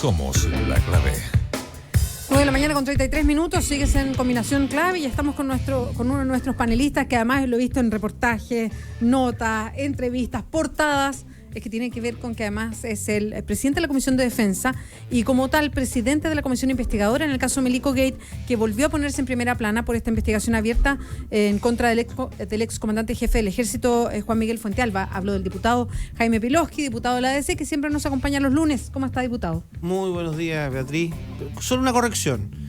Somos la clave. 9 de la mañana con 33 minutos, sigues en Combinación Clave y ya estamos con uno de nuestros panelistas que además lo he visto en reportajes, notas, entrevistas, portadas, es que tiene que ver con que además es el presidente de la Comisión de Defensa y como tal presidente de la Comisión Investigadora en el caso Milico Gate, que volvió a ponerse en primera plana por esta investigación abierta en contra del ex comandante jefe del Ejército, Juan Miguel Fuentealba. Hablo del diputado Jaime Pilosky, diputado de la ADC, que siempre nos acompaña los lunes. ¿Cómo está, diputado? Muy buenos días, Beatriz. Solo una corrección.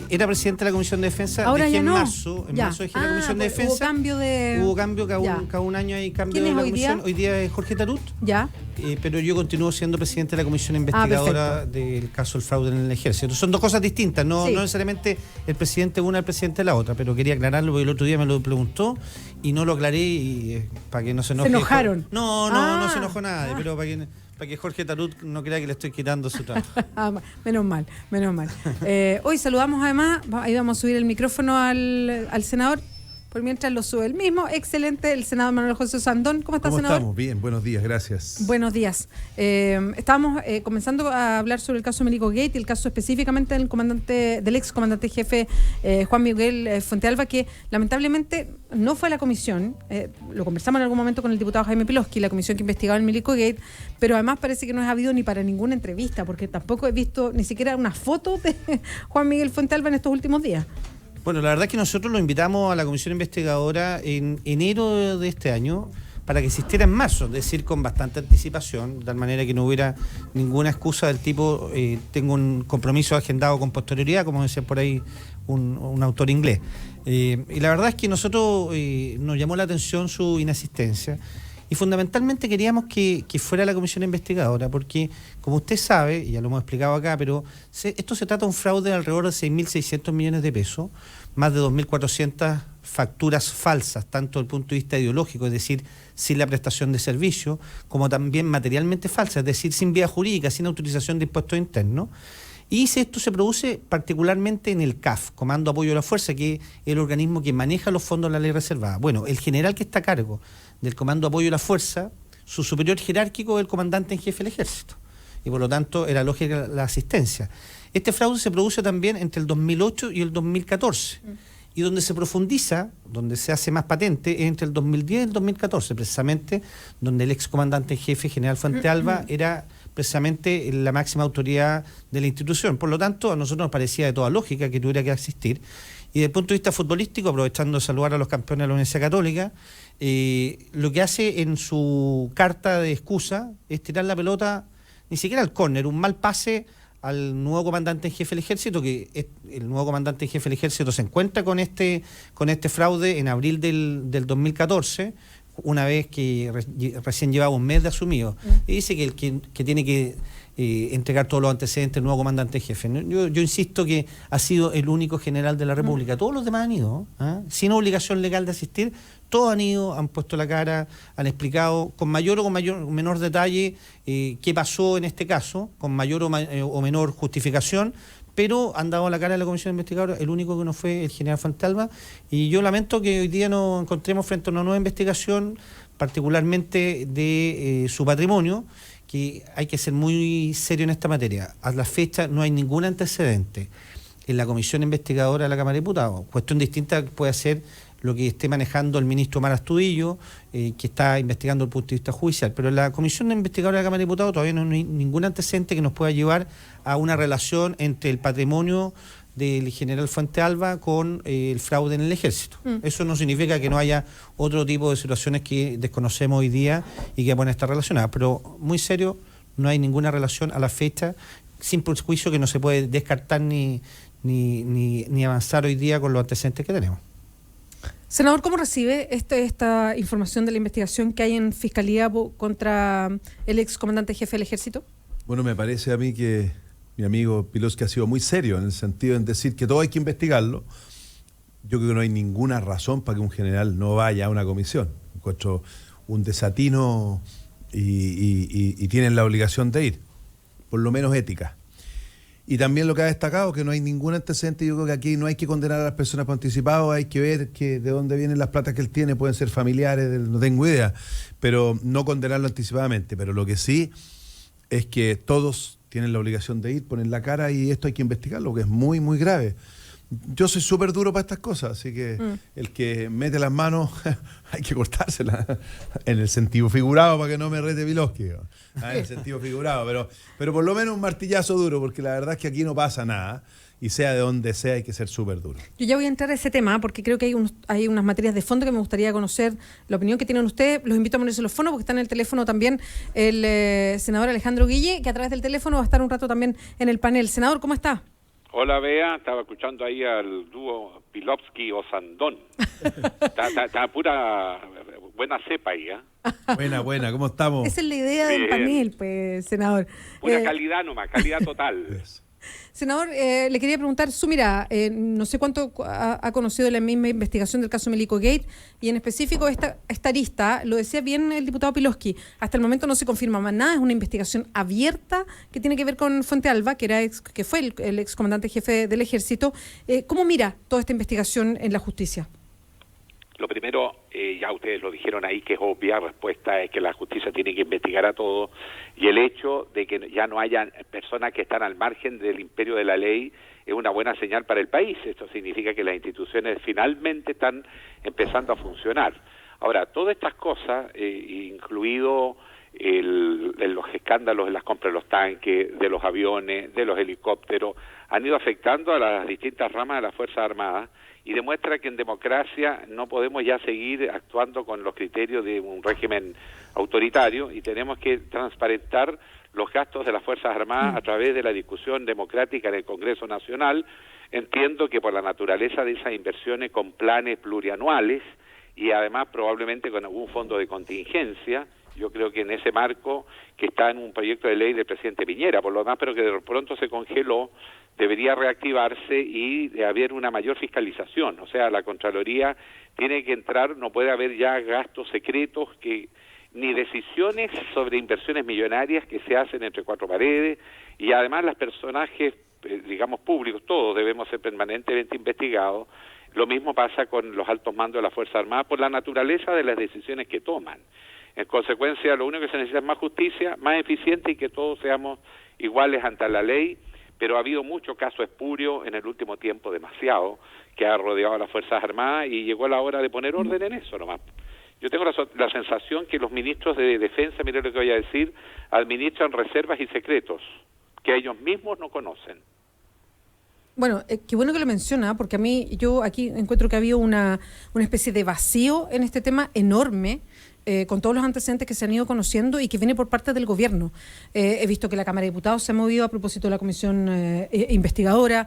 Era presidente de la Comisión de Defensa. Ahora dejé ya no. En marzo dejé la Comisión de Defensa. Hubo cambio cada un año hay cambio ¿Quién de es la hoy Comisión. día? Hoy día es Jorge Tarut. Ya. Pero yo continúo siendo presidente de la Comisión Investigadora del caso del fraude en el Ejército. Son dos cosas distintas, no necesariamente el presidente de una, el presidente de la otra, pero quería aclararlo porque el otro día me lo preguntó y no lo aclaré y, para que no se enoje. ¿Se enojaron? No se enojó nadie, pero para que Jorge Tarut no crea que le estoy quitando su trabajo. Menos mal. Hoy saludamos además, ahí vamos a subir el micrófono al senador, por mientras lo sube el mismo. Excelente, el senador Manuel José Sandón. ¿Cómo está, senador? ¿Cómo estamos? Bien, buenos días, gracias. Buenos días. Estábamos comenzando a hablar sobre el caso Milico Gate y el caso específicamente del ex comandante jefe Juan Miguel Fuentealba, que lamentablemente no fue a la comisión. Lo conversamos en algún momento con el diputado Jaime Pilosky, la comisión que investigaba el Milico Gate, pero además parece que no ha habido ni para ninguna entrevista, porque tampoco he visto ni siquiera una foto de Juan Miguel Fuentealba en estos últimos días. Bueno, la verdad es que nosotros lo invitamos a la Comisión Investigadora en enero de este año para que existiera en marzo, es decir, con bastante anticipación, de tal manera que no hubiera ninguna excusa del tipo tengo un compromiso agendado con posterioridad, como decía por ahí un autor inglés. Y la verdad es que nosotros nos llamó la atención su inasistencia y fundamentalmente queríamos que fuera la Comisión Investigadora, porque como usted sabe, y ya lo hemos explicado acá, pero esto se trata de un fraude de alrededor de 6.600 millones de pesos, más de 2.400 facturas falsas, tanto desde el punto de vista ideológico, es decir, sin la prestación de servicio, como también materialmente falsas, es decir, sin vía jurídica, sin autorización de impuestos internos. Y esto se produce particularmente en el CAF, Comando Apoyo a la Fuerza, que es el organismo que maneja los fondos de la ley reservada. Bueno, el general que está a cargo del Comando Apoyo a la Fuerza, su superior jerárquico es el comandante en jefe del Ejército. Y por lo tanto era lógica la asistencia. Este fraude se produce también entre el 2008 y el 2014. Y donde se profundiza, donde se hace más patente, es entre el 2010 y el 2014, precisamente, donde el ex comandante en jefe, general Fuentealba, era precisamente la máxima autoridad de la institución. Por lo tanto, a nosotros nos parecía de toda lógica que tuviera que asistir. Y desde el punto de vista futbolístico, aprovechando de saludar a los campeones de la Universidad Católica, lo que hace en su carta de excusa es tirar la pelota, ni siquiera al córner, un mal pase al nuevo comandante en jefe del Ejército, que el nuevo comandante en jefe del Ejército se encuentra con este fraude en abril del 2014, una vez que recién llevaba un mes de asumido, y dice que tiene que entregar todos los antecedentes del nuevo comandante en jefe. Yo insisto que ha sido el único general de la República. Todos los demás han ido, sin obligación legal de asistir, todos han ido, han puesto la cara, han explicado con mayor o menor detalle qué pasó en este caso, con mayor o menor justificación, pero han dado la cara a la Comisión Investigadora. El único que no fue el general Fuentealba, y yo lamento que hoy día nos encontremos frente a una nueva investigación, particularmente de su patrimonio, que hay que ser muy serio en esta materia. A la fecha no hay ningún antecedente en la Comisión Investigadora de la Cámara de Diputados. Cuestión distinta puede ser lo que esté manejando el ministro Omar Astudillo, que está investigando desde el punto de vista judicial. Pero en la Comisión Investigadora de la Cámara de Diputados todavía no hay ningún antecedente que nos pueda llevar a una relación entre el patrimonio del general Fuentealba con el fraude en el Ejército. Eso no significa que no haya otro tipo de situaciones que desconocemos hoy día y que puedan estar relacionadas, pero muy serio, no hay ninguna relación a la fecha, sin prejuicio que no se puede descartar ni avanzar hoy día con los antecedentes que tenemos. Senador, ¿cómo recibe esta información de la investigación que hay en Fiscalía contra el ex comandante jefe del Ejército? Bueno, me parece a mí que mi amigo Pilosky ha sido muy serio en el sentido de decir que todo hay que investigarlo. Yo creo que no hay ninguna razón para que un general no vaya a una comisión. Encuentro un desatino y tienen la obligación de ir, por lo menos ética. Y también lo que ha destacado, que no hay ningún antecedente. Yo creo que aquí no hay que condenar a las personas por anticipado, hay que ver de dónde vienen las platas que él tiene, pueden ser familiares, no tengo idea, pero no condenarlo anticipadamente. Pero lo que sí es que todos tienen la obligación de ir, ponen la cara y esto hay que investigarlo, que es muy, muy grave. Yo soy súper duro para estas cosas, así que el que mete las manos hay que cortárselas en el sentido figurado para que no me rete Pilosky. En el sentido figurado, pero por lo menos un martillazo duro, porque la verdad es que aquí no pasa nada y sea de donde sea hay que ser súper duro. Yo ya voy a entrar a ese tema porque creo que hay unas materias de fondo que me gustaría conocer la opinión que tienen ustedes. Los invito a ponerse los fonos porque está en el teléfono también el senador Alejandro Guille, que a través del teléfono va a estar un rato también en el panel. Senador, ¿cómo está? Hola, Bea. Estaba escuchando ahí al dúo Pilowski-Osandón. Está pura buena cepa ahí, ¿eh? Buena, ¿cómo estamos? Esa es la idea del panel, pues, senador. Pura calidad nomás, calidad total. Senador, le quería preguntar su mirada. No sé cuánto ha conocido la misma investigación del caso Melico Gate y en específico esta arista, lo decía bien el diputado Pilosky, hasta el momento no se confirma más nada, es una investigación abierta que tiene que ver con Fuente Alba, que fue el excomandante jefe del Ejército. ¿Cómo mira toda esta investigación en la justicia? Lo primero, ya ustedes lo dijeron ahí, que es obvia respuesta, es que la justicia tiene que investigar a todo, y el hecho de que ya no haya personas que están al margen del imperio de la ley es una buena señal para el país. Esto significa que las instituciones finalmente están empezando a funcionar. Ahora, todas estas cosas, incluido los escándalos de las compras de los tanques, de los aviones, de los helicópteros, han ido afectando a las distintas ramas de las Fuerzas Armadas, y demuestra que en democracia no podemos ya seguir actuando con los criterios de un régimen autoritario y tenemos que transparentar los gastos de las Fuerzas Armadas a través de la discusión democrática en el Congreso Nacional. Entiendo que por la naturaleza de esas inversiones con planes plurianuales y además probablemente con algún fondo de contingencia, yo creo que en ese marco que está en un proyecto de ley del presidente Piñera, por lo demás, pero que de pronto se congeló, debería reactivarse y de haber una mayor fiscalización. O sea, la Contraloría tiene que entrar, no puede haber ya gastos secretos ni decisiones sobre inversiones millonarias que se hacen entre cuatro paredes, y además los personajes, digamos, públicos, todos debemos ser permanentemente investigados. Lo mismo pasa con los altos mandos de la Fuerza Armada por la naturaleza de las decisiones que toman. En consecuencia, lo único que se necesita es más justicia, más eficiente y que todos seamos iguales ante la ley, pero ha habido mucho caso espurio en el último tiempo, demasiado, que ha rodeado a las Fuerzas Armadas y llegó la hora de poner orden en eso nomás. Yo tengo la sensación que los ministros de Defensa, mire lo que voy a decir, administran reservas y secretos que ellos mismos no conocen. Bueno, qué bueno que lo menciona, porque yo aquí encuentro que ha habido una especie de vacío en este tema enorme, con todos los antecedentes que se han ido conociendo y que viene por parte del gobierno. He visto que la Cámara de Diputados se ha movido a propósito de la comisión investigadora,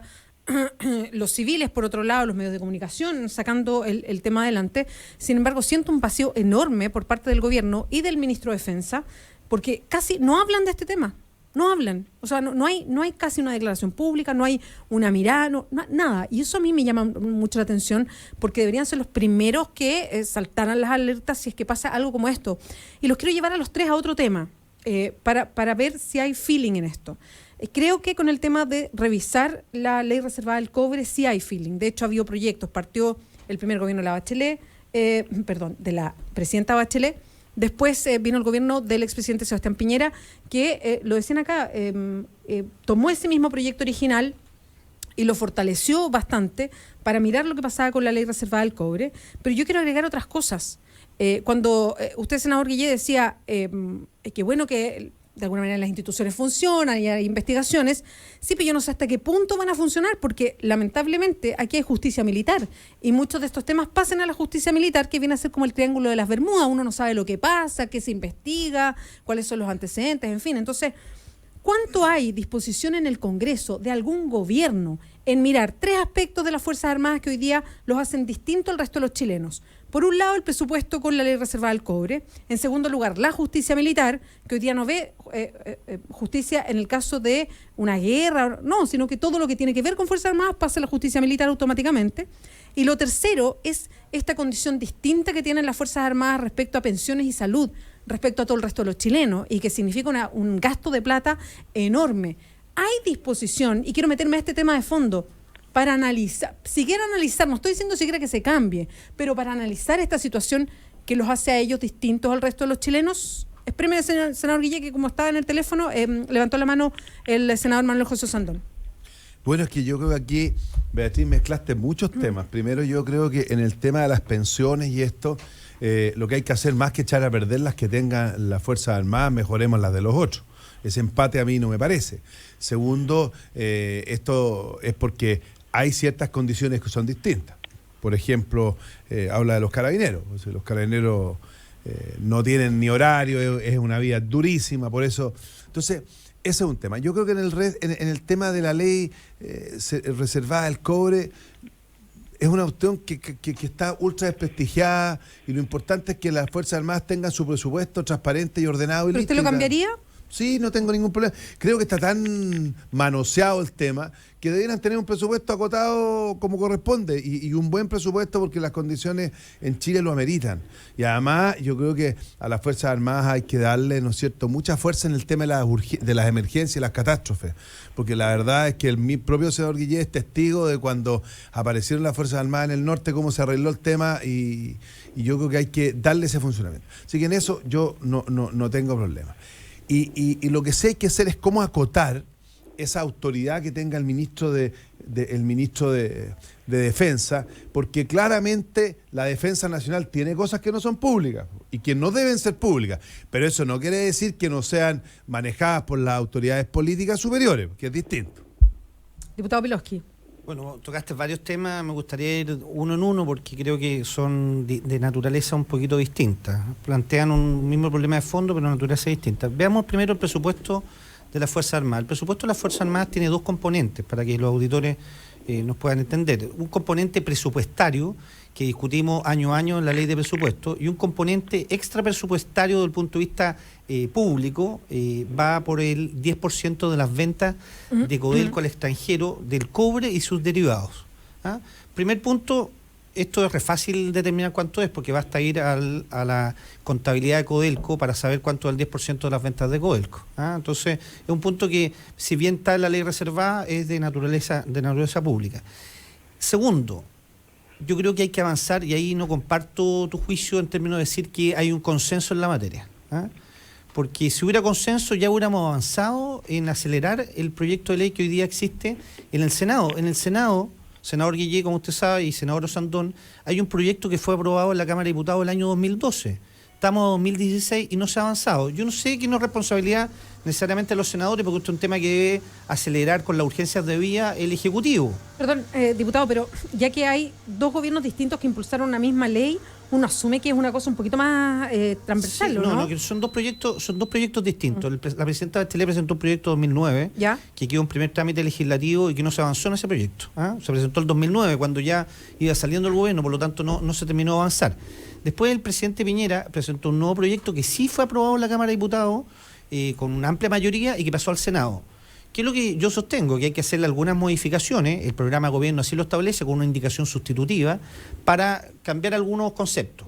los civiles, por otro lado, los medios de comunicación, sacando el tema adelante. Sin embargo, siento un vacío enorme por parte del gobierno y del ministro de Defensa, porque casi no hablan de este tema. No hablan, o sea, no hay casi una declaración pública, no hay una mirada, nada. Y eso a mí me llama mucho la atención porque deberían ser los primeros que saltaran las alertas si es que pasa algo como esto. Y los quiero llevar a los tres a otro tema, para ver si hay feeling en esto. Creo que con el tema de revisar la ley reservada del cobre sí hay feeling. De hecho, ha habido proyectos. Partió el primer gobierno de la Bachelet, de la presidenta Bachelet. Después vino el gobierno del expresidente Sebastián Piñera, que, lo decían acá, tomó ese mismo proyecto original y lo fortaleció bastante para mirar lo que pasaba con la ley reservada del cobre. Pero yo quiero agregar otras cosas. Cuando usted, senador Guille, decía que bueno que de alguna manera las instituciones funcionan y hay investigaciones, sí, pero yo no sé hasta qué punto van a funcionar, porque lamentablemente aquí hay justicia militar y muchos de estos temas pasan a la justicia militar, que viene a ser como el triángulo de las Bermudas. Uno no sabe lo que pasa, qué se investiga, cuáles son los antecedentes, en fin. Entonces, ¿cuánto hay disposición en el Congreso de algún gobierno en mirar tres aspectos de las Fuerzas Armadas que hoy día los hacen distintos al resto de los chilenos? Por un lado, el presupuesto con la ley reservada del cobre. En segundo lugar, la justicia militar, que hoy día no ve justicia en el caso de una guerra, no, sino que todo lo que tiene que ver con Fuerzas Armadas pasa a la justicia militar automáticamente. Y lo tercero es esta condición distinta que tienen las Fuerzas Armadas respecto a pensiones y salud, respecto a todo el resto de los chilenos, y que significa un gasto de plata enorme. Hay disposición, y quiero meterme a este tema de fondo, para analizar, siquiera analizar, no estoy diciendo siquiera que se cambie, pero para analizar esta situación que los hace a ellos distintos al resto de los chilenos, Exprime el senador Guille, que como estaba en el teléfono, levantó la mano el senador Manuel José Sandón. Bueno, es que yo creo que aquí, Beatriz, mezclaste muchos temas. Primero, yo creo que en el tema de las pensiones y esto, lo que hay que hacer más que echar a perder las que tengan las Fuerzas Armadas, mejoremos las de los otros. Ese empate a mí no me parece. Segundo, esto es porque hay ciertas condiciones que son distintas. Por ejemplo, habla de los carabineros. O sea, los carabineros no tienen ni horario, es una vida durísima, por eso. Entonces, ese es un tema. Yo creo que en el tema de la ley reservada del cobre, es una opción que está ultra desprestigiada, y lo importante es que las Fuerzas Armadas tengan su presupuesto transparente y ordenado. ¿Pero usted lo cambiaría? Sí, no tengo ningún problema. Creo que está tan manoseado el tema que debieran tener un presupuesto acotado como corresponde, y un buen presupuesto, porque las condiciones en Chile lo ameritan. Y además yo creo que a las Fuerzas Armadas hay que darle, ¿no es cierto?, mucha fuerza en el tema de las emergencias y las catástrofes, porque la verdad es que mi propio senador Guillé es testigo de cuando aparecieron las Fuerzas Armadas en el norte, cómo se arregló el tema, y yo creo que hay que darle ese funcionamiento. Así que en eso yo no tengo problema. Y lo que sí hay que hacer es cómo acotar esa autoridad que tenga el ministro de Defensa, porque claramente la Defensa Nacional tiene cosas que no son públicas y que no deben ser públicas, pero eso no quiere decir que no sean manejadas por las autoridades políticas superiores, que es distinto. Diputado Pilosky. Bueno, tocaste varios temas, me gustaría ir uno en uno porque creo que son de naturaleza un poquito distinta. Plantean un mismo problema de fondo, pero naturaleza distinta. Veamos primero el presupuesto de las Fuerzas Armadas. El presupuesto de las Fuerzas Armadas tiene dos componentes para que los auditores nos puedan entender. Un componente presupuestario, que discutimos año a año en la ley de presupuesto, y un componente extrapresupuestario desde el punto de vista público, va por el 10% de las ventas de Codelco al extranjero del cobre y sus derivados. ¿Ah? Primer punto, esto es re fácil determinar cuánto es, porque basta ir a la contabilidad de Codelco para saber cuánto es el 10% de las ventas de Codelco. ¿Ah? Entonces, es un punto que, si bien está en la ley reservada, es de naturaleza pública. Segundo, yo creo que hay que avanzar, y ahí no comparto tu juicio en términos de decir que hay un consenso en la materia. ¿Ah? Porque si hubiera consenso ya hubiéramos avanzado en acelerar el proyecto de ley que hoy día existe en el Senado. En el Senado, senador Guillé, como usted sabe, y senador Sandón, hay un proyecto que fue aprobado en la Cámara de Diputados el año 2012. Estamos en 2016 y no se ha avanzado. Yo no sé que no es responsabilidad necesariamente de los senadores, porque esto es un tema que debe acelerar con las urgencias de vía el Ejecutivo. Perdón, diputado, pero ya que hay dos gobiernos distintos que impulsaron una misma ley, uno asume que es una cosa un poquito más transversal, sí, ¿no? Que son dos proyectos distintos. La presidenta Bachelet presentó un proyecto en 2009, ¿ya?, que quedó un primer trámite legislativo y que no se avanzó en ese proyecto. ¿Ah? Se presentó el 2009, cuando ya iba saliendo el gobierno, por lo tanto no se terminó de avanzar. Después el presidente Piñera presentó un nuevo proyecto que sí fue aprobado en la Cámara de Diputados con una amplia mayoría y que pasó al Senado. ¿Qué es lo que yo sostengo? Que hay que hacerle algunas modificaciones, el programa de gobierno así lo establece, con una indicación sustitutiva, para cambiar algunos conceptos.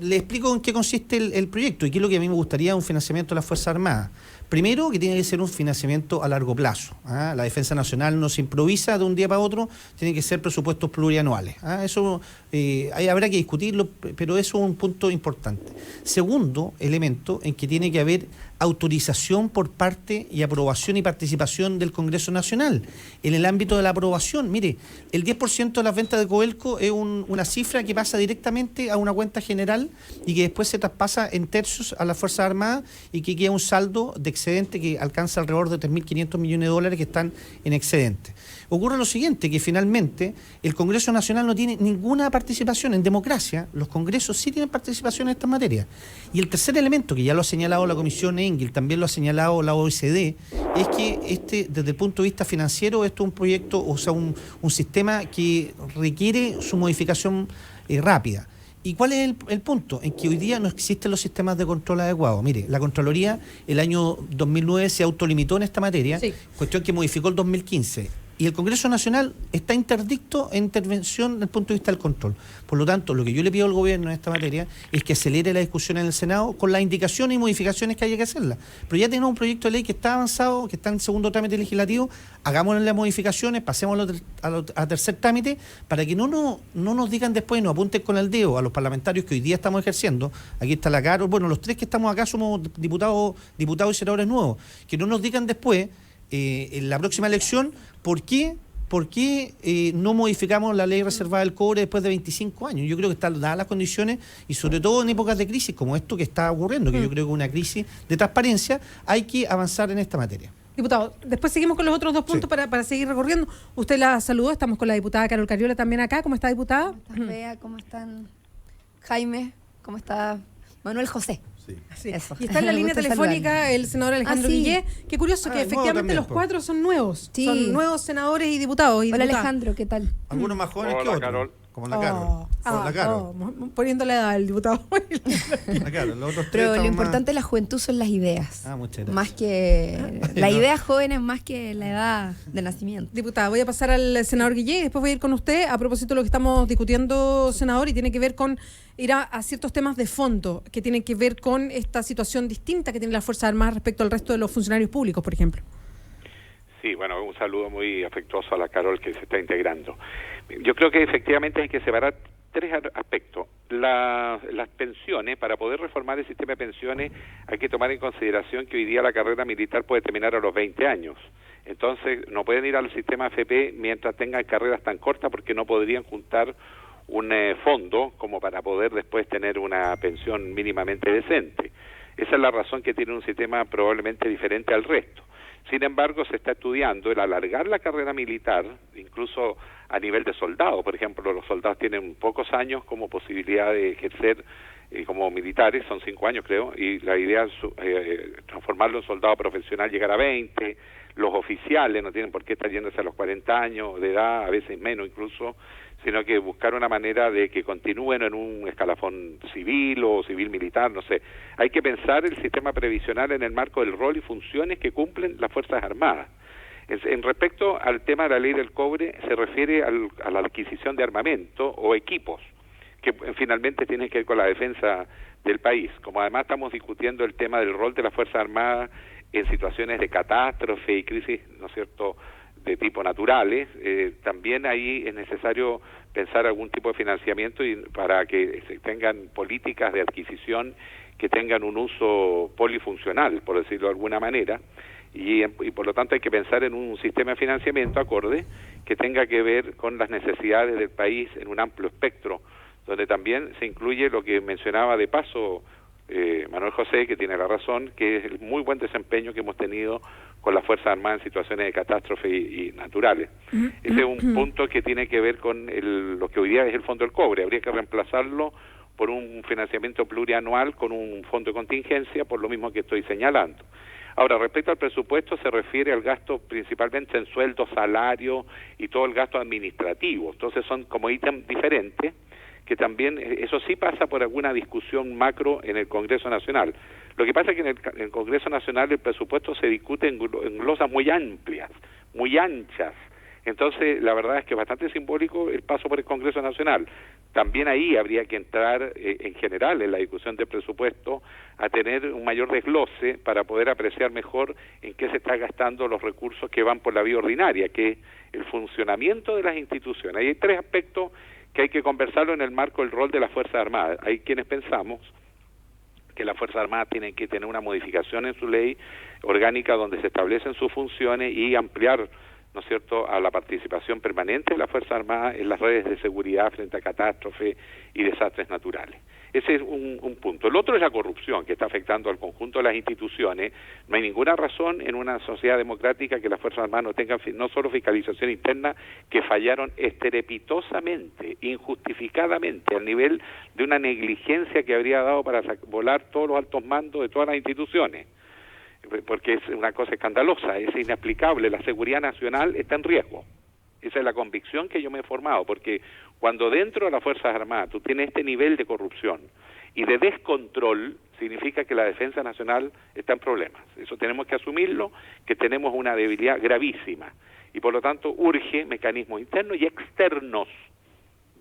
Le explico en qué consiste el proyecto y qué es lo que a mí me gustaría un financiamiento de las Fuerzas Armadas. Primero, que tiene que ser un financiamiento a largo plazo. ¿Ah? La Defensa Nacional no se improvisa de un día para otro, tiene que ser presupuestos plurianuales. ¿Ah? Eso ahí habrá que discutirlo, pero eso es un punto importante. Segundo elemento, en que tiene que haber autorización por parte y aprobación y participación del Congreso Nacional. En el ámbito de la aprobación, mire, el 10% de las ventas de Codelco es una cifra que pasa directamente a una cuenta general y que después se traspasa en tercios a las Fuerzas Armadas y que queda un saldo de excedente que alcanza alrededor de 3.500 millones de dólares que están en excedente. Ocurre lo siguiente, que finalmente el Congreso Nacional no tiene ninguna participación. En democracia, los congresos sí tienen participación en esta materia. Y el tercer elemento, que ya lo ha señalado la Comisión Engel, también lo ha señalado la OECD, es que desde el punto de vista financiero, esto es un proyecto, o sea, un sistema que requiere su modificación rápida. ¿Y cuál es el punto? En que hoy día no existen los sistemas de control adecuados. Mire, la Contraloría el año 2009 se autolimitó en esta materia, sí, cuestión que modificó el 2015. Y el Congreso Nacional está interdicto en intervención desde el punto de vista del control. Por lo tanto, lo que yo le pido al gobierno en esta materia es que acelere la discusión en el Senado con las indicaciones y modificaciones que haya que hacerlas. Pero ya tenemos un proyecto de ley que está avanzado, que está en segundo trámite legislativo, hagámosle las modificaciones, pasémoslo a tercer trámite, para que no nos digan después, nos apunten con el dedo a los parlamentarios que hoy día estamos ejerciendo. Aquí está la Carol, bueno, los tres que estamos acá somos diputados y senadores nuevos, que no nos digan después, en la próxima elección, ¿por qué no modificamos la ley reservada del cobre después de 25 años? Yo creo que están dadas las condiciones, y sobre todo en épocas de crisis como esto que está ocurriendo, que yo creo que es una crisis de transparencia, hay que avanzar en esta materia. Diputado, después seguimos con los otros dos puntos para seguir recorriendo. Usted la saludó, estamos con la diputada Carol Cariola también acá. ¿Cómo está, diputada? ¿Cómo estás, Bea? ¿Cómo están Jaime? ¿Cómo está Manuel José? Sí. Eso. Y está en la línea telefónica el senador Alejandro Guillé. Qué curioso que efectivamente también, los cuatro son nuevos. Sí. Son nuevos senadores y diputados. Hola Alejandro, ¿qué tal? Algunos más jóvenes Hola, que otros. Carol. Como la Carol. La Carol. Poniendo la edad al diputado. La Carol. Los otros tres Pero lo estamos importante de la juventud son las ideas. Muchas gracias. Más que las ideas jóvenes, más que la edad de nacimiento. Diputada, voy a pasar al senador Guillé y después voy a ir con usted a propósito de lo que estamos discutiendo, senador, y tiene que ver con ir a ciertos temas de fondo que tienen que ver con esta situación distinta que tiene la Fuerza Armada respecto al resto de los funcionarios públicos, por ejemplo. Sí, bueno, un saludo muy afectuoso a la Carol que se está integrando. Yo creo que efectivamente hay que separar tres aspectos. Las pensiones, para poder reformar el sistema de pensiones, hay que tomar en consideración que hoy día la carrera militar puede terminar a los 20 años. Entonces, no pueden ir al sistema AFP mientras tengan carreras tan cortas, porque no podrían juntar un fondo como para poder después tener una pensión mínimamente decente. Esa es la razón que tiene un sistema probablemente diferente al resto. Sin embargo, se está estudiando el alargar la carrera militar, incluso a nivel de soldado. Por ejemplo, los soldados tienen pocos años como posibilidad de ejercer como militares, son 5 años creo, y la idea es transformarlo en soldado profesional, llegar a 20. Los oficiales no tienen por qué estar yéndose a los 40 años de edad, a veces menos incluso, sino que buscar una manera de que continúen en un escalafón civil o civil militar, no sé. Hay que pensar el sistema previsional en el marco del rol y funciones que cumplen las Fuerzas Armadas. En respecto al tema de la ley del cobre, se refiere a la adquisición de armamento o equipos, que finalmente tienen que ver con la defensa del país. Como además estamos discutiendo el tema del rol de las Fuerzas Armadas en situaciones de catástrofe y crisis, ¿no es cierto?, de tipo naturales, también ahí es necesario pensar algún tipo de financiamiento para que se tengan políticas de adquisición que tengan un uso polifuncional, por decirlo de alguna manera, y por lo tanto hay que pensar en un sistema de financiamiento acorde que tenga que ver con las necesidades del país en un amplio espectro, donde también se incluye lo que mencionaba de paso Manuel José, que tiene la razón, que es el muy buen desempeño que hemos tenido con las Fuerzas Armadas en situaciones de catástrofe y naturales. Ese es un punto que tiene que ver con lo que hoy día es el Fondo del Cobre. Habría que reemplazarlo por un financiamiento plurianual con un fondo de contingencia, por lo mismo que estoy señalando. Ahora, respecto al presupuesto, se refiere al gasto principalmente en sueldos, salarios y todo el gasto administrativo. Entonces son como ítems diferentes, que también, eso sí pasa por alguna discusión macro en el Congreso Nacional. Lo que pasa es que en el Congreso Nacional el presupuesto se discute en glosas muy amplias, muy anchas. Entonces, la verdad es que es bastante simbólico el paso por el Congreso Nacional. También ahí habría que entrar, en general, en la discusión del presupuesto, a tener un mayor desglose para poder apreciar mejor en qué se están gastando los recursos que van por la vía ordinaria, que es el funcionamiento de las instituciones. Ahí hay tres aspectos que hay que conversarlo en el marco del rol de las Fuerzas Armadas. Hay quienes pensamos que las Fuerzas Armadas tienen que tener una modificación en su ley orgánica donde se establecen sus funciones y ampliar, ¿no es cierto?, a la participación permanente de las Fuerzas Armadas en las redes de seguridad frente a catástrofes y desastres naturales. Ese es un punto. El otro es la corrupción, que está afectando al conjunto de las instituciones. No hay ninguna razón en una sociedad democrática que las Fuerzas Armadas no tengan no solo fiscalización interna, que fallaron estrepitosamente, injustificadamente, al nivel de una negligencia que habría dado para volar todos los altos mandos de todas las instituciones, porque es una cosa escandalosa, es inexplicable. La seguridad nacional está en riesgo. Esa es la convicción que yo me he formado, porque cuando dentro de las Fuerzas Armadas tú tienes este nivel de corrupción y de descontrol, significa que la defensa nacional está en problemas. Eso tenemos que asumirlo, que tenemos una debilidad gravísima. y por lo tanto urge mecanismos internos y externos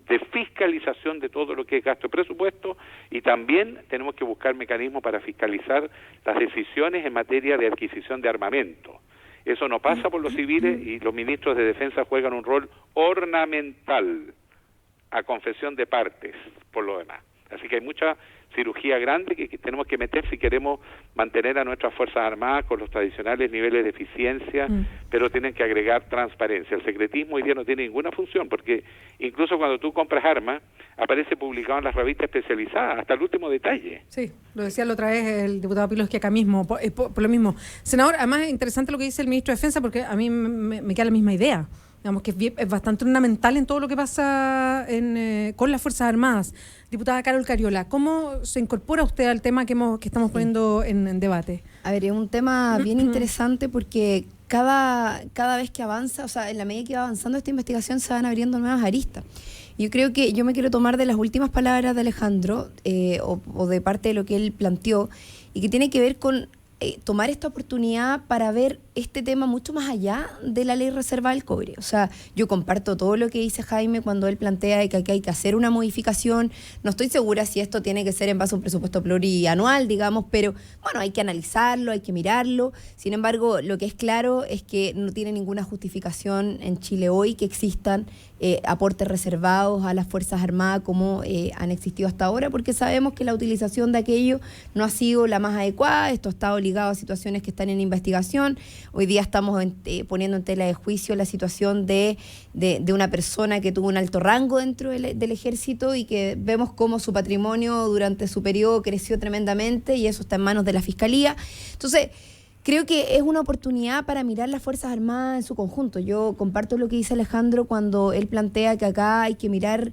de fiscalización de todo lo que es gasto de presupuesto, y también tenemos que buscar mecanismos para fiscalizar las decisiones en materia de adquisición de armamento. Eso no pasa por los civiles, y los ministros de defensa juegan un rol ornamental a confesión de partes por lo demás. Así que hay mucha cirugía grande que tenemos que meter si queremos mantener a nuestras Fuerzas Armadas con los tradicionales niveles de eficiencia, pero tienen que agregar transparencia. El secretismo hoy día no tiene ninguna función, porque incluso cuando tú compras armas, aparece publicado en las revistas especializadas, hasta el último detalle. Sí, lo decía la otra vez el diputado Piloski acá mismo, por lo mismo. Senador, además es interesante lo que dice el ministro de Defensa, porque a mí me queda la misma idea. Digamos que es bastante ornamental en todo lo que pasa con las Fuerzas Armadas. Diputada Carol Cariola, ¿cómo se incorpora usted al tema que estamos poniendo en debate? A ver, es un tema bien interesante porque cada vez que avanza, o sea, en la medida que va avanzando esta investigación se van abriendo nuevas aristas. Yo creo que yo me quiero tomar de las últimas palabras de Alejandro, o de parte de lo que él planteó, y que tiene que ver con tomar esta oportunidad para ver este tema mucho más allá de la ley reserva del cobre. O sea, yo comparto todo lo que dice Jaime cuando él plantea que aquí hay que hacer una modificación. No estoy segura si esto tiene que ser en base a un presupuesto plurianual, digamos, pero bueno, hay que analizarlo, hay que mirarlo. Sin embargo, lo que es claro es que no tiene ninguna justificación en Chile hoy que existan aportes reservados a las Fuerzas Armadas como han existido hasta ahora, porque sabemos que la utilización de aquello no ha sido la más adecuada. Esto ha estado ligado a situaciones que están en investigación. Hoy día estamos poniendo en tela de juicio la situación de una persona que tuvo un alto rango dentro del ejército, y que vemos cómo su patrimonio durante su periodo creció tremendamente, y eso está en manos de la Fiscalía. Entonces, creo que es una oportunidad para mirar las Fuerzas Armadas en su conjunto. Yo comparto lo que dice Alejandro cuando él plantea que acá hay que mirar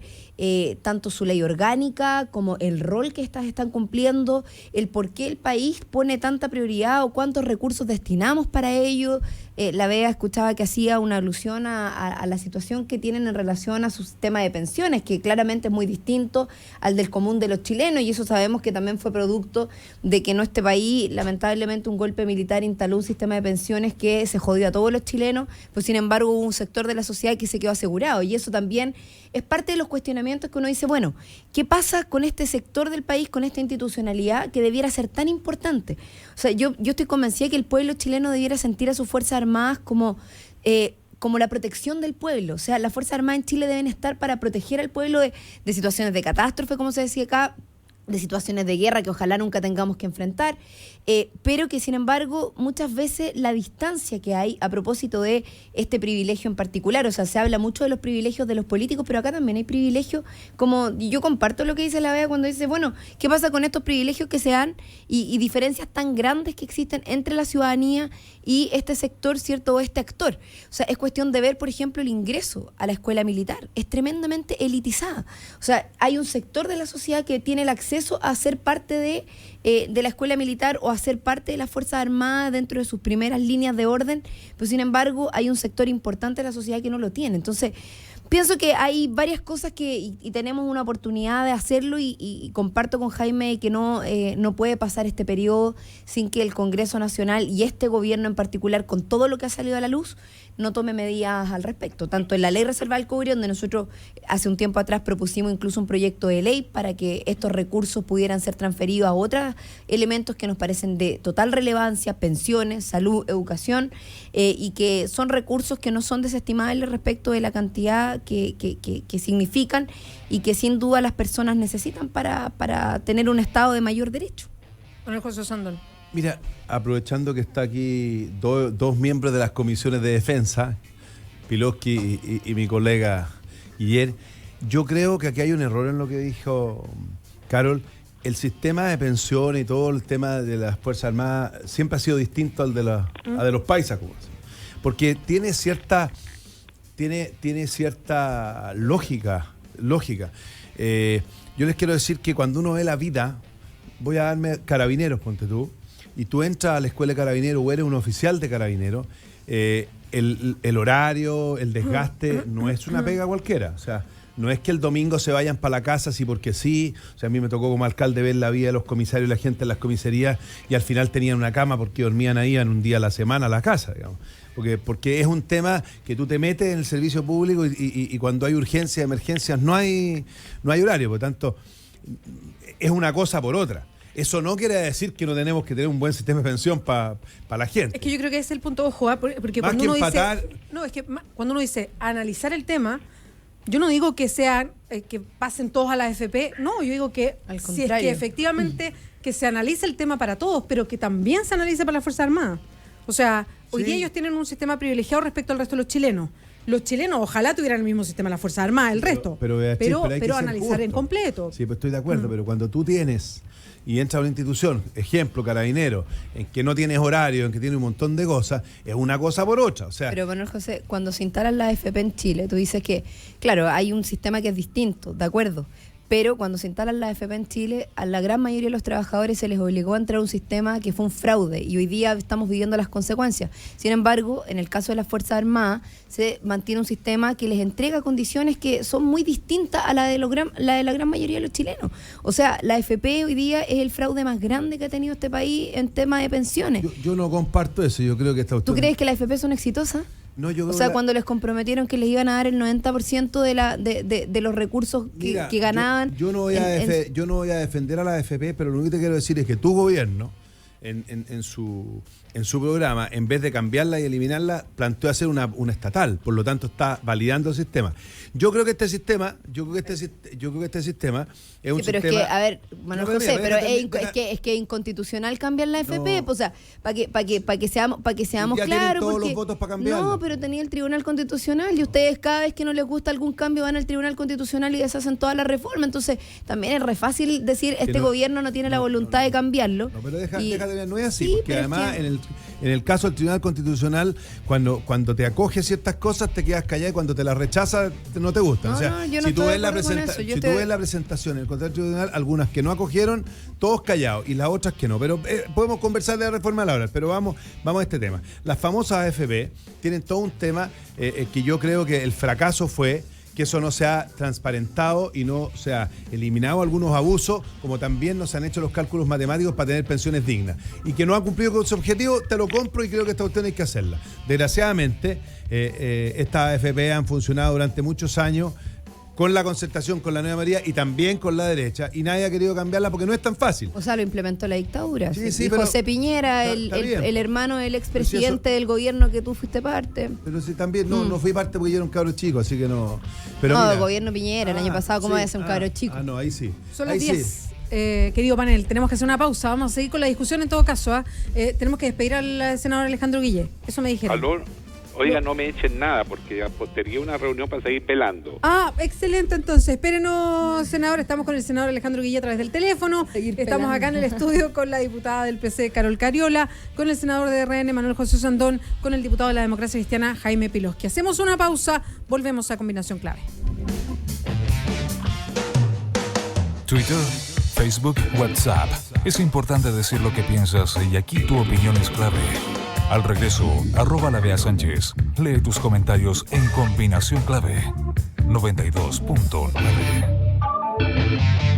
tanto su ley orgánica como el rol que estas están cumpliendo, el por qué el país pone tanta prioridad o cuántos recursos destinamos para ello. La Bea escuchaba que hacía una alusión a la situación que tienen en relación a su sistema de pensiones, que claramente es muy distinto al del común de los chilenos, y eso sabemos que también fue producto de que en este país, lamentablemente, un golpe militar instaló un sistema de pensiones que se jodió a todos los chilenos, pues sin embargo hubo un sector de la sociedad que se quedó asegurado, y eso también es parte de los cuestionamientos que uno dice, bueno, ¿qué pasa con este sector del país, con esta institucionalidad que debiera ser tan importante? O sea, yo estoy convencida que el pueblo chileno debiera sentir a sus Fuerzas Armadas como la protección del pueblo. O sea, las Fuerzas Armadas en Chile deben estar para proteger al pueblo de situaciones de catástrofe, como se decía acá, de situaciones de guerra que ojalá nunca tengamos que enfrentar, pero que sin embargo muchas veces la distancia que hay a propósito de este privilegio en particular, o sea, se habla mucho de los privilegios de los políticos, pero acá también hay privilegios, como yo comparto lo que dice la Bea cuando dice, bueno, ¿qué pasa con estos privilegios que se dan y diferencias tan grandes que existen entre la ciudadanía y este sector, ¿cierto?, o este actor? O sea, es cuestión de ver, por ejemplo, el ingreso a la escuela militar. Es tremendamente elitizada. O sea, hay un sector de la sociedad que tiene el acceso a ser parte de la escuela militar o a ser parte de las Fuerzas Armadas dentro de sus primeras líneas de orden, pero sin embargo hay un sector importante de la sociedad que no lo tiene. Entonces, pienso que hay varias cosas y tenemos una oportunidad de hacerlo, y comparto con Jaime que no puede pasar este periodo sin que el Congreso Nacional y este gobierno en particular, con todo lo que ha salido a la luz, no tome medidas al respecto. Tanto en la ley reserva del cobre, donde nosotros hace un tiempo atrás propusimos incluso un proyecto de ley para que estos recursos pudieran ser transferidos a otros elementos que nos parecen de total relevancia, pensiones, salud, educación, y que son recursos que no son desestimables respecto de la cantidad que significan y que sin duda las personas necesitan para tener un estado de mayor derecho. Bueno, José Sandón. Mira, aprovechando que está aquí dos miembros de las comisiones de defensa, Piloski y mi colega Guiller, yo creo que aquí hay un error en lo que dijo Carol. El sistema de pensiones y todo el tema de las Fuerzas Armadas siempre ha sido distinto al de los paisas, porque tiene cierta lógica. Yo les quiero decir que cuando uno ve la vida, voy a darme Carabineros, ponte tú, y tú entras a la escuela de Carabineros o eres un oficial de Carabineros, el horario, el desgaste, no es una pega cualquiera. O sea, no es que el domingo se vayan para la casa así porque sí. O sea, a mí me tocó como alcalde ver la vida de los comisarios y la gente en las comisarías, y al final tenían una cama porque dormían ahí en un día a la semana a la casa, digamos. Porque es un tema que tú te metes en el servicio público y cuando hay urgencias, emergencias, no hay horario. Por tanto, es una cosa por otra. Eso no quiere decir que no tenemos que tener un buen sistema de pensión para la gente. Es que yo creo que ese es el punto, ojo, porque Más cuando que uno empatar, dice... No, es que cuando uno dice analizar el tema, yo no digo que sean que pasen todos a la AFP, no, yo digo que Al si es contrario. que efectivamente que se analice el tema para todos, pero que también se analice para las Fuerzas Armadas. O sea, hoy Sí. día ellos tienen un sistema privilegiado respecto al resto de los chilenos. Los chilenos ojalá tuvieran el mismo sistema de las Fuerzas Armadas, el resto. Beatriz, hay que ser analizar en justo. completo. Sí, pues estoy de acuerdo, pero cuando tú tienes y entras a una institución, ejemplo, Carabinero, en que no tienes horario, en que tiene un montón de cosas, es una cosa por otra. O sea, Pero Manuel José, cuando se instalan las AFP en Chile, tú dices que, claro, hay un sistema que es distinto, de acuerdo, pero cuando se instalan las AFP en Chile, a la gran mayoría de los trabajadores se les obligó a entrar a un sistema que fue un fraude y hoy día estamos viviendo las consecuencias. Sin embargo, en el caso de las Fuerzas Armadas, se mantiene un sistema que les entrega condiciones que son muy distintas a la de la gran mayoría de los chilenos. O sea, la AFP hoy día es el fraude más grande que ha tenido este país en tema de pensiones. yo no comparto eso. Yo creo que esta ¿Tú crees que las AFP son exitosas? No, yo O creo sea, que cuando les comprometieron que les iban a dar el 90% de los recursos Mira, que ganaban. Yo no voy a defender a la AFP, pero lo único que te quiero decir es que tu gobierno, en su programa, en vez de cambiarla y eliminarla, planteó hacer una estatal. Por lo tanto, está validando el sistema. Yo creo que este sistema es un Sí, pero sistema... es que, a ver, Manuel No, José, mira, pero deja- es que es inconstitucional cambiar la FP, No. pues, o sea, para que seamos Ya tienen claros. todos Porque, los votos para cambiarla. no, pero tenía el Tribunal Constitucional y ustedes cada vez que no les gusta algún cambio van al Tribunal Constitucional y deshacen toda la reforma. Entonces, también es re fácil decir, este no- gobierno no tiene la voluntad de cambiarlo. No, pero deja Y- de ver, no es así, Sí, porque pero es además que- en el caso del Tribunal Constitucional, cuando te acoge ciertas cosas, te quedas callado y cuando te las rechazas, no te gustan. No, o sea, no, yo no si tú estoy ves de acuerdo con eso. Yo si estoy- tú ves la presentación en el contrato tribunal, algunas que no acogieron, todos callados, y las otras que no. Pero podemos conversar de la reforma laboral, pero vamos a este tema. Las famosas AFP tienen todo un tema que yo creo que el fracaso fue que eso no se ha transparentado y no se ha eliminado algunos abusos, como también no se han hecho los cálculos matemáticos para tener pensiones dignas. Y que no ha cumplido con su objetivo, te lo compro y creo que esta cuestión hay que hacerla. Desgraciadamente, estas AFP han funcionado durante muchos años con la concertación, con la nueva María y también con la derecha, y nadie ha querido cambiarla porque no es tan fácil. O sea, lo implementó la dictadura. Sí, Y pero- José Piñera, está bien. el hermano del Pero si expresidente del gobierno que tú fuiste parte. Pero sí, también no fui parte porque yo era un cabro chico, así que no. Pero No, mira. el gobierno Piñera, el año pasado, ¿cómo sí, iba a ser un cabro chico? No, ahí sí. Son Ahí las sí. 10. Querido panel, tenemos que hacer una pausa. Vamos a seguir con la discusión en todo caso. Tenemos que despedir al senador Alejandro Guille. Eso me dijeron. Aló, oiga, no me echen nada porque postergué una reunión para seguir pelando. Ah, excelente. Entonces, espérenos, senador. Estamos con el senador Alejandro Guille a través del teléfono. Seguir Estamos pelando. acá en el estudio con la diputada del PC, Carol Cariola, con el senador de RN, Manuel José Sandón, con el diputado de la Democracia Cristiana, Jaime Piloski. Hacemos una pausa. Volvemos a Combinación Clave. Twitter, Facebook, WhatsApp. Es importante decir lo que piensas y aquí tu opinión es clave. Al regreso, @LaBeaSánchez. Lee tus comentarios en Combinación Clave 92.9.